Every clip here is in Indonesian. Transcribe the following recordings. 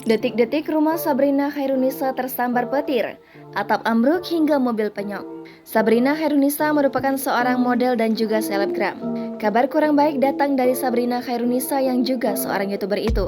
Detik-detik rumah Sabrina Khairunisa tersambar petir, atap ambruk hingga mobil penyok. Sabrina Khairunisa merupakan seorang model dan juga selebgram. Kabar kurang baik datang dari Sabrina Khairunisa yang juga seorang YouTuber itu.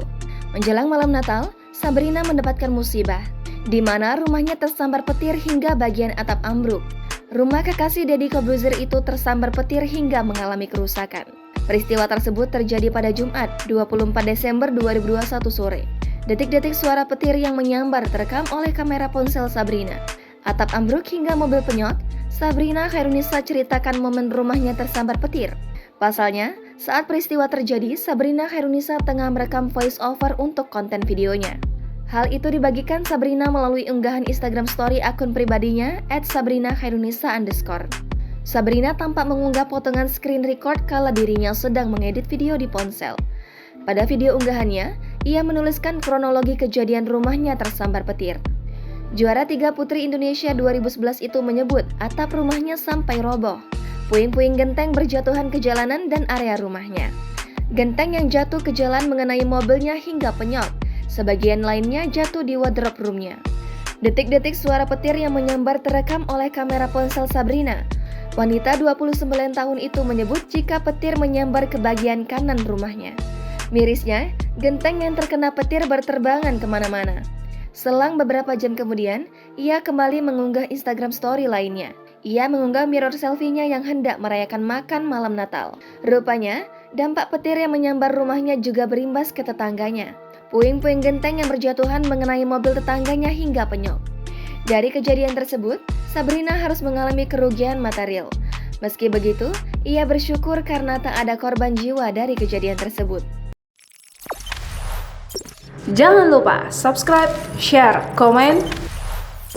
Menjelang malam Natal, Sabrina mendapatkan musibah, di mana rumahnya tersambar petir hingga bagian atap ambruk. Rumah kekasih Deddy Corbuzier itu tersambar petir hingga mengalami kerusakan. Peristiwa tersebut terjadi pada Jumat, 24 Desember 2021 sore. Detik-detik suara petir yang menyambar terekam oleh kamera ponsel Sabrina. Atap ambruk hingga mobil penyok, Sabrina Khairunisa ceritakan momen rumahnya tersambar petir. Pasalnya, saat peristiwa terjadi, Sabrina Khairunisa tengah merekam voice over untuk konten videonya. Hal itu dibagikan Sabrina melalui unggahan Instagram story akun pribadinya @sabrina_khairunisa_. Sabrina tampak mengunggah potongan screen record kala dirinya sedang mengedit video di ponsel. Pada video unggahannya, ia menuliskan kronologi kejadian rumahnya tersambar petir. Juara 3 Putri Indonesia 2011 itu menyebut atap rumahnya sampai roboh. Puing-puing genteng berjatuhan ke jalanan dan area rumahnya. Genteng yang jatuh ke jalan mengenai mobilnya hingga penyok. Sebagian lainnya jatuh di wardrobe roomnya. Detik-detik suara petir yang menyambar terekam oleh kamera ponsel Sabrina. Wanita 29 tahun itu menyebut jika petir menyambar ke bagian kanan rumahnya. Mirisnya, genteng yang terkena petir berterbangan kemana-mana. Selang beberapa jam kemudian, ia kembali mengunggah Instagram story lainnya. Ia mengunggah mirror selfie-nya yang hendak merayakan makan malam Natal. Rupanya, dampak petir yang menyambar rumahnya juga berimbas ke tetangganya. Puing-puing genteng yang berjatuhan mengenai mobil tetangganya hingga penyok. Dari kejadian tersebut, Sabrina harus mengalami kerugian material. Meski begitu, ia bersyukur karena tak ada korban jiwa dari kejadian tersebut. Jangan lupa subscribe, share, komen,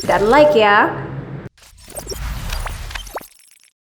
dan like ya.